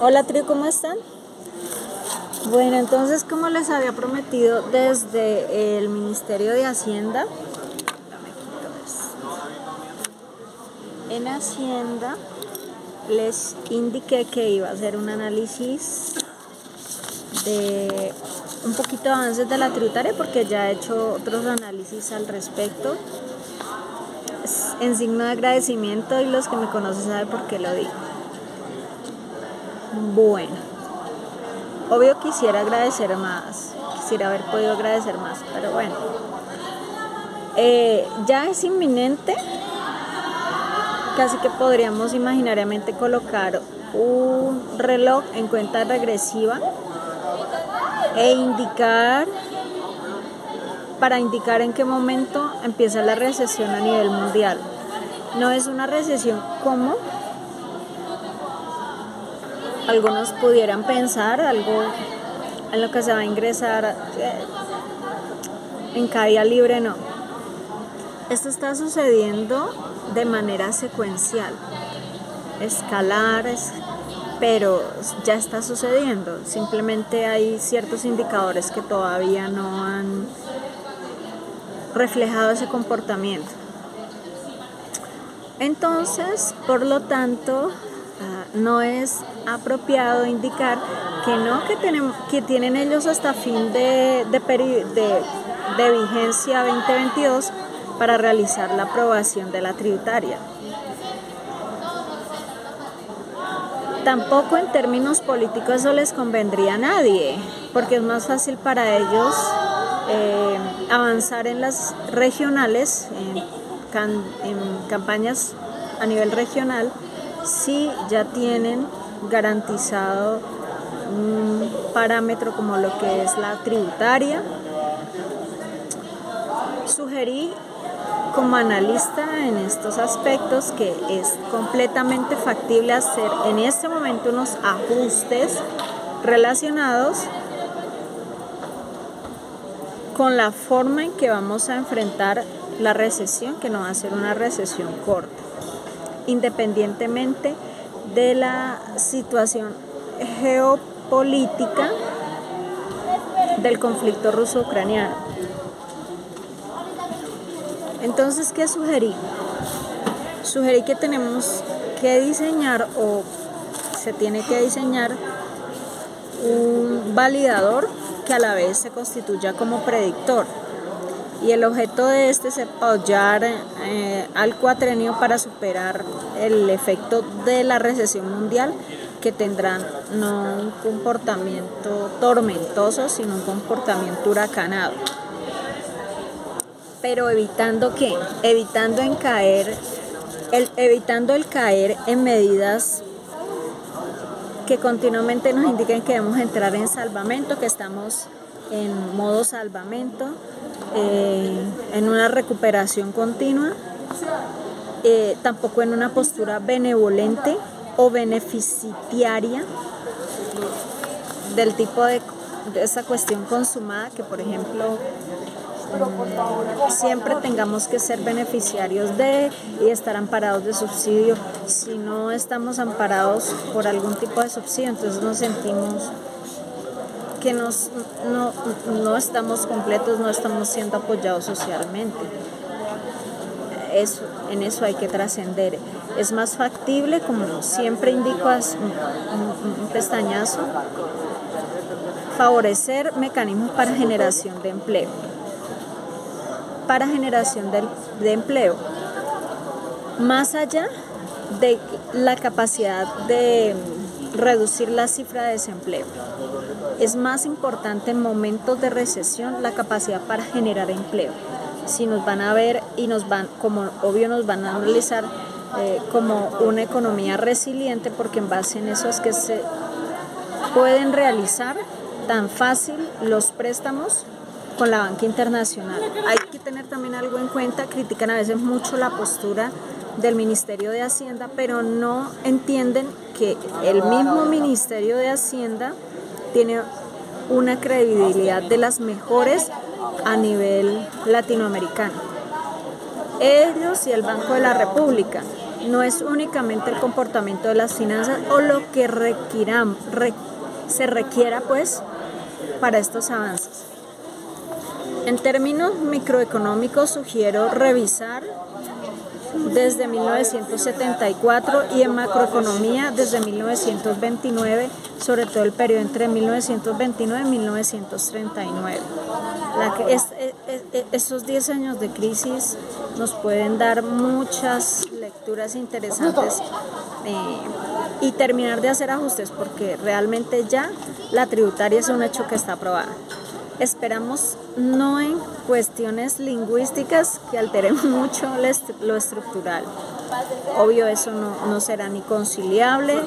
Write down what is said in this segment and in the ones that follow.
Hola Trio, ¿cómo están? Bueno, entonces como les había prometido desde el Ministerio de Hacienda, en Hacienda les indiqué que iba a hacer un análisis de un poquito de avances de la tributaria porque ya he hecho otros análisis al respecto. En signo de agradecimiento, y los que me conocen saben por qué lo digo. Bueno, obvio quisiera agradecer más, quisiera haber podido agradecer más, pero bueno, ya es inminente, casi que podríamos imaginariamente colocar un reloj en cuenta regresiva para indicar en qué momento empieza la recesión a nivel mundial. No es una recesión como algunos pudieran pensar, algo en lo que se va a ingresar en caída libre, no. Esto está sucediendo de manera secuencial, escalar, pero ya está sucediendo. Simplemente hay ciertos indicadores que todavía no han reflejado ese comportamiento. Entonces, por lo tanto, no es apropiado indicar que tienen ellos hasta fin de vigencia 2022 para realizar la aprobación de la tributaria. Tampoco en términos políticos eso les convendría a nadie, porque es más fácil para ellos avanzar en las regionales, en campañas a nivel regional, si ya tienen garantizado un parámetro como lo que es la tributaria. Sugerí como analista en estos aspectos que es completamente factible hacer en este momento unos ajustes relacionados con la forma en que vamos a enfrentar la recesión, que no va a ser una recesión corta, independientemente de la situación geopolítica del conflicto ruso-ucraniano. Entonces, ¿qué sugerí? Sugerí que tenemos que diseñar, o se tiene que diseñar, un validador que a la vez se constituya como predictor. Y el objeto de este es apoyar al cuatrenio para superar el efecto de la recesión mundial, que tendrán no un comportamiento tormentoso, sino un comportamiento huracanado. Pero evitando ¿qué? Evitando el caer en medidas que continuamente nos indiquen que debemos entrar en salvamento, que estamos en modo salvamento, en una recuperación continua, tampoco en una postura benevolente o beneficiaria del tipo de esa cuestión consumada, que por ejemplo siempre tengamos que ser beneficiarios y estar amparados de subsidio. Si no estamos amparados por algún tipo de subsidio, entonces nos sentimos que no estamos completos, no estamos siendo apoyados socialmente. En eso hay que trascender. Es más factible, como siempre indico, un pestañazo, favorecer mecanismos para generación de empleo. Para generación de empleo, más allá de la capacidad de reducir la cifra de desempleo. Es más importante en momentos de recesión la capacidad para generar empleo. Si nos van a ver y como obvio nos van a analizar como una economía resiliente, porque en base en eso es que se pueden realizar tan fácil los préstamos con la banca internacional. Hay que tener también algo en cuenta, critican a veces mucho la postura del Ministerio de Hacienda, pero no entienden que el mismo Ministerio de Hacienda tiene una credibilidad de las mejores a nivel latinoamericano. Ellos y el Banco de la República no es únicamente el comportamiento de las finanzas o lo que se requiera pues para estos avances. En términos microeconómicos sugiero revisar desde 1974 y en macroeconomía desde 1929, sobre todo el periodo entre 1929 y 1939. Esos 10 años de crisis nos pueden dar muchas lecturas interesantes y terminar de hacer ajustes, porque realmente ya la tributaria es un hecho que está aprobada. Esperamos no en cuestiones lingüísticas que alteren mucho lo estructural. Obvio, eso no será ni conciliable,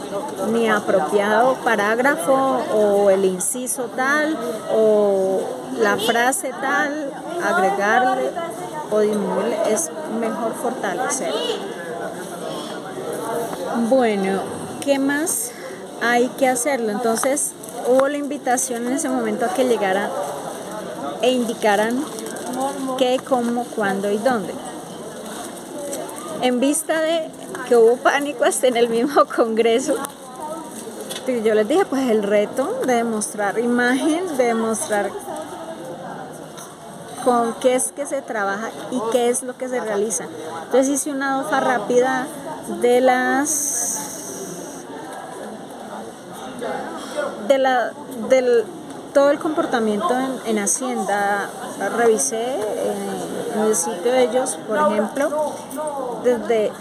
ni apropiado parágrafo o el inciso tal o la frase tal, agregarle o disminuirle, es mejor fortalecer. Bueno, ¿qué más hay que hacerlo? Entonces, hubo la invitación en ese momento a que llegaran e indicaran qué, cómo, cuándo y dónde. En vista de que hubo pánico hasta en el mismo Congreso, yo les dije, pues el reto de demostrar imagen, de demostrar con qué es que se trabaja y qué es lo que se realiza. Entonces hice una hoja rápida del todo el comportamiento en Hacienda. Revisé en el sitio de ellos, por ejemplo, desde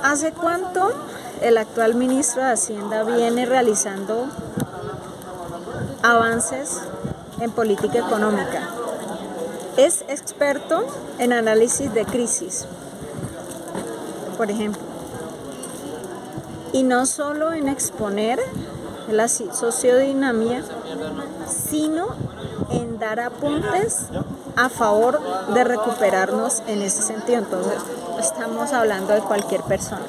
hace cuánto el actual ministro de Hacienda viene realizando avances en política económica. Es experto en análisis de crisis, por ejemplo, y no solo en exponer la sociodinamia, sino en dar apuntes a favor de recuperarnos en ese sentido. Entonces, estamos hablando de cualquier persona.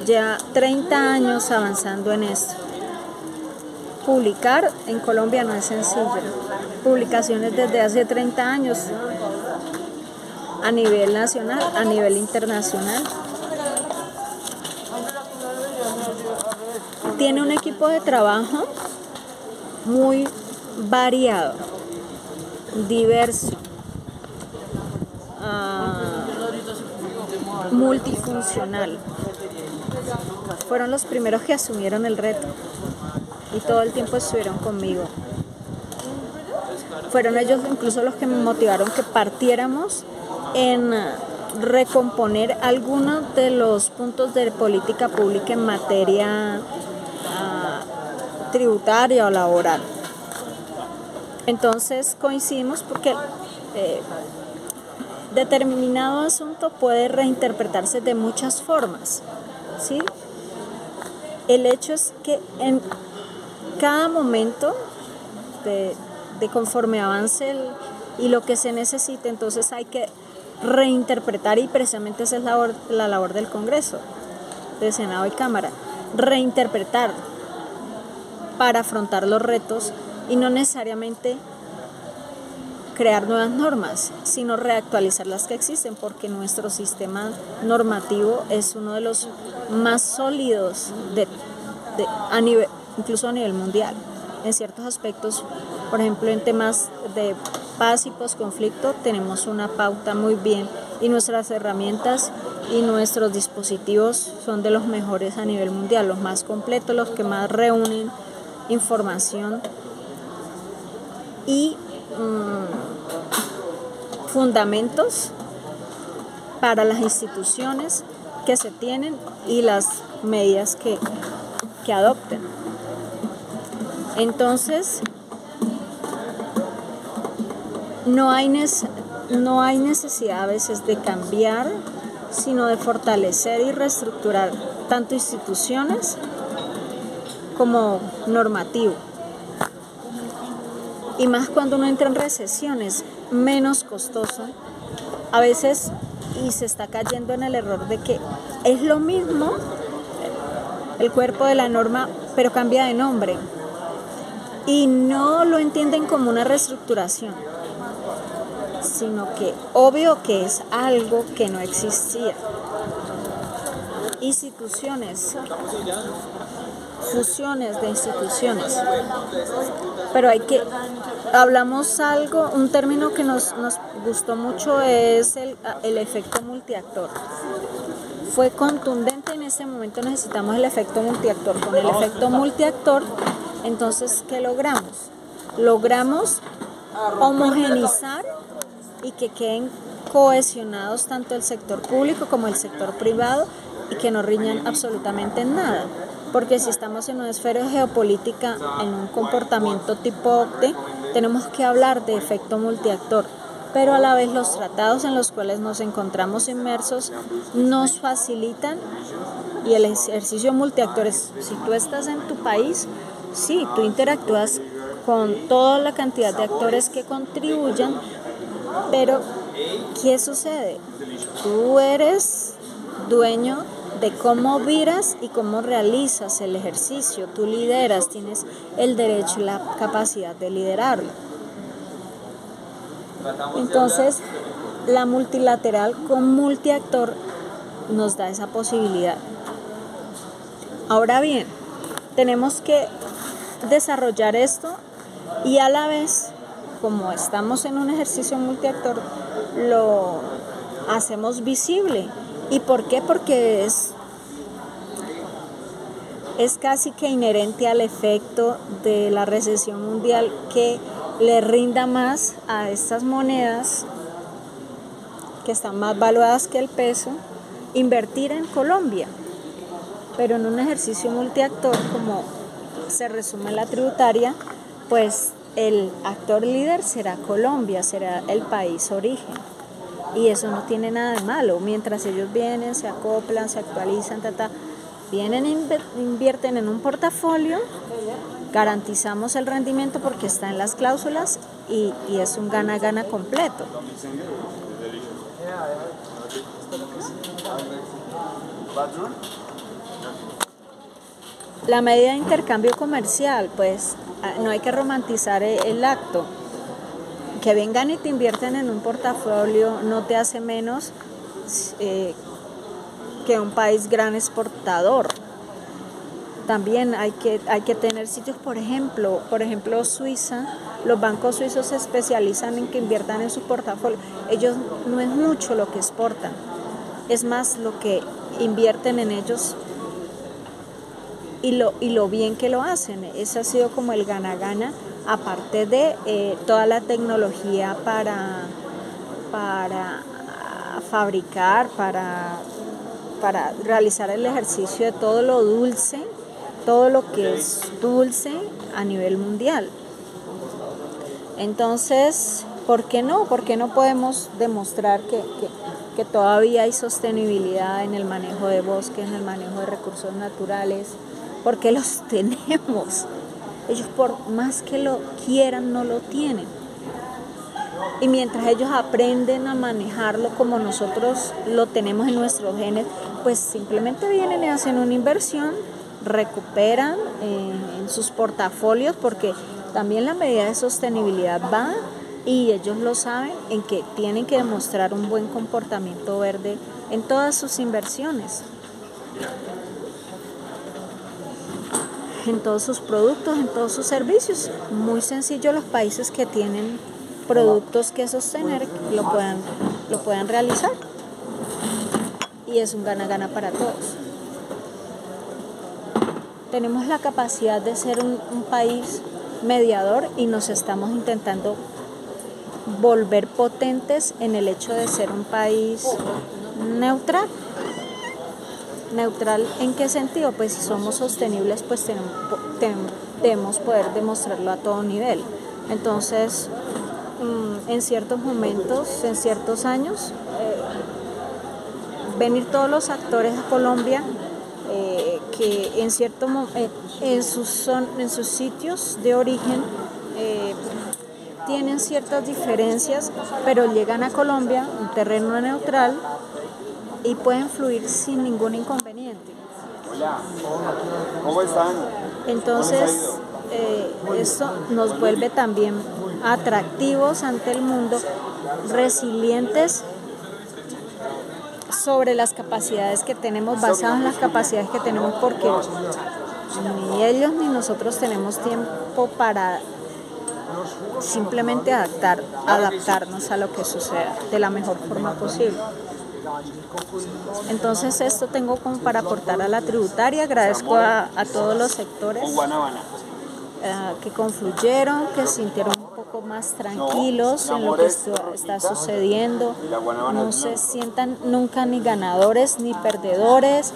Ya 30 años avanzando en esto. Publicar en Colombia no es sencillo. Publicaciones desde hace 30 años a nivel nacional, a nivel internacional. Tiene un equipo de trabajo muy variado, diverso, multifuncional. Fueron los primeros que asumieron el reto y todo el tiempo estuvieron conmigo. Fueron ellos incluso los que me motivaron que partiéramos en recomponer algunos de los puntos de política pública en materia tributaria o laboral. Entonces coincidimos porque determinado asunto puede reinterpretarse de muchas formas, ¿sí? El hecho es que en cada momento de conforme avance y lo que se necesite, entonces hay que reinterpretar, y precisamente esa es la labor del Congreso, de Senado y Cámara, reinterpretar para afrontar los retos y no necesariamente crear nuevas normas, sino reactualizar las que existen, porque nuestro sistema normativo es uno de los más sólidos incluso a nivel mundial. En ciertos aspectos, por ejemplo, en temas de paz y posconflicto, tenemos una pauta muy bien y nuestras herramientas y nuestros dispositivos son de los mejores a nivel mundial, los más completos, los que más reúnen información y fundamentos para las instituciones que se tienen y las medidas que adopten. Entonces, no hay necesidad a veces de cambiar, sino de fortalecer y reestructurar tanto instituciones como normativo. Y más cuando uno entra en recesiones, menos costoso a veces, y se está cayendo en el error de que es lo mismo el cuerpo de la norma, pero cambia de nombre y no lo entienden como una reestructuración, sino que obvio que es algo que no existía. Instituciones, fusiones de instituciones. Pero hablamos algo, un término que nos gustó mucho es el efecto multiactor. Fue contundente en ese momento, necesitamos el efecto multiactor. Con el efecto multiactor, entonces, ¿qué logramos? Logramos homogenizar y que queden cohesionados tanto el sector público como el sector privado y que no riñan absolutamente en nada. Porque si estamos en una esfera geopolítica, en un comportamiento tipo OCDE, tenemos que hablar de efecto multiactor. Pero a la vez los tratados en los cuales nos encontramos inmersos nos facilitan, y el ejercicio multiactor es, si tú estás en tu país, sí, tú interactúas con toda la cantidad de actores que contribuyan, pero ¿qué sucede? Tú eres dueño de cómo viras y cómo realizas el ejercicio, tú lideras, tienes el derecho y la capacidad de liderarlo. Entonces, la multilateral con multiactor nos da esa posibilidad. Ahora bien, tenemos que desarrollar esto y a la vez, como estamos en un ejercicio multiactor, lo hacemos visible. ¿Y por qué? Porque es casi que inherente al efecto de la recesión mundial que le rinda más a estas monedas que están más valuadas que el peso, invertir en Colombia. Pero en un ejercicio multiactor, como se resume en la tributaria, pues el actor líder será Colombia, será el país origen. Y eso no tiene nada de malo. Mientras ellos vienen, se acoplan, se actualizan, vienen e invierten en un portafolio, garantizamos el rendimiento porque está en las cláusulas y es un gana-gana completo. La medida de intercambio comercial, pues no hay que romantizar el acto. Que vengan y te invierten en un portafolio no te hace menos que un país gran exportador. También hay que tener sitios, por ejemplo Suiza, los bancos suizos se especializan en que inviertan en su portafolio. Ellos no es mucho lo que exportan, es más lo que invierten en ellos y lo bien que lo hacen. Ese ha sido como el gana-gana, aparte de toda la tecnología para fabricar, para realizar el ejercicio de todo lo dulce, todo lo que es dulce a nivel mundial. Entonces, ¿por qué no? ¿Por qué no podemos demostrar que todavía hay sostenibilidad en el manejo de bosques, en el manejo de recursos naturales? Porque los tenemos. Ellos, por más que lo quieran, no lo tienen. Y mientras ellos aprenden a manejarlo como nosotros lo tenemos en nuestros genes, pues simplemente vienen y hacen una inversión, recuperan en sus portafolios, porque también la medida de sostenibilidad va, y ellos lo saben, en que tienen que demostrar un buen comportamiento verde en todas sus inversiones, en todos sus productos, en todos sus servicios. Muy sencillo, los países que tienen productos que sostener lo puedan realizar, y es un gana-gana para todos. Tenemos la capacidad de ser un país mediador y nos estamos intentando volver potentes en el hecho de ser un país neutral. ¿Neutral en qué sentido? Pues si somos sostenibles, pues debemos poder demostrarlo a todo nivel. Entonces, en ciertos momentos, en ciertos años, venir todos los actores a Colombia que en sus sitios de origen tienen ciertas diferencias, pero llegan a Colombia, un terreno neutral, y pueden fluir sin ningún inconveniente. Hola, ¿cómo están? Entonces, eso nos vuelve también atractivos ante el mundo, resilientes sobre las capacidades que tenemos, basados en las capacidades que tenemos, porque ni ellos ni nosotros tenemos tiempo para simplemente adaptarnos a lo que suceda de la mejor forma posible. Entonces esto tengo como para aportar a la tributaria. Agradezco a todos los sectores que confluyeron, que se sintieron un poco más tranquilos en lo que está sucediendo, no se sientan nunca ni ganadores ni perdedores,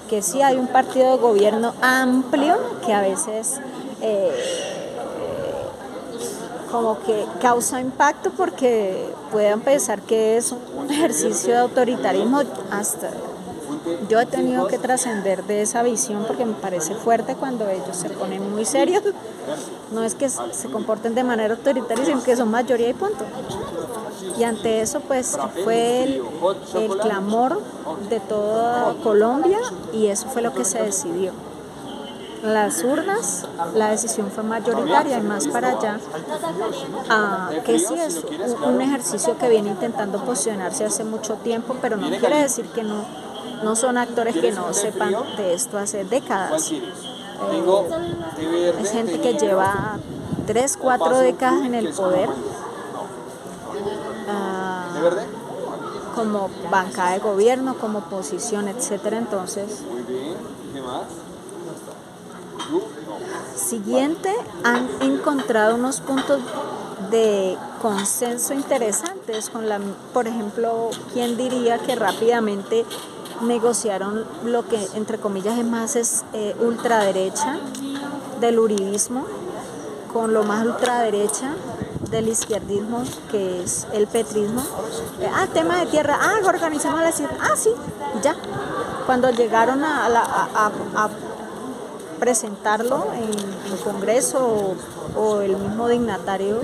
que sí hay un partido de gobierno amplio que a veces como que causa impacto porque puedan pensar que es un ejercicio de autoritarismo. Hasta yo he tenido que trascender de esa visión porque me parece fuerte cuando ellos se ponen muy serios. No es que se comporten de manera autoritaria, sino que son mayoría y punto. Y ante eso pues fue el clamor de toda Colombia y eso fue lo que se decidió. Las urnas, la decisión fue mayoritaria y más para allá, que sí es un ejercicio que viene intentando posicionarse hace mucho tiempo, pero no quiere decir que no son actores que no sepan de esto hace décadas. Es gente que lleva 3, 4 décadas en el poder, como bancada de gobierno, como oposición, etcétera. Entonces, siguiente, han encontrado unos puntos de consenso interesantes por ejemplo, ¿quién diría que rápidamente negociaron lo que entre comillas es ultraderecha del uribismo con lo más ultraderecha del izquierdismo, que es el petrismo? Tema de tierra, organizamos la ciudad, sí, ya. Cuando llegaron a presentarlo en Congreso o el mismo dignatario,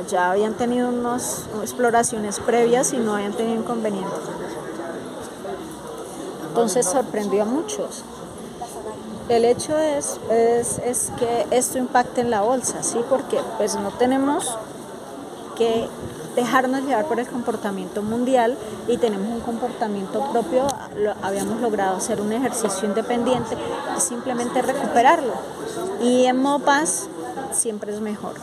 ya habían tenido unas exploraciones previas y no habían tenido inconvenientes. Entonces sorprendió a muchos. El hecho es que esto impacte en la bolsa, ¿sí? Porque pues no tenemos que dejarnos llevar por el comportamiento mundial y tenemos un comportamiento propio. Habíamos logrado hacer un ejercicio independiente y simplemente recuperarlo. Y en modo paz siempre es mejor.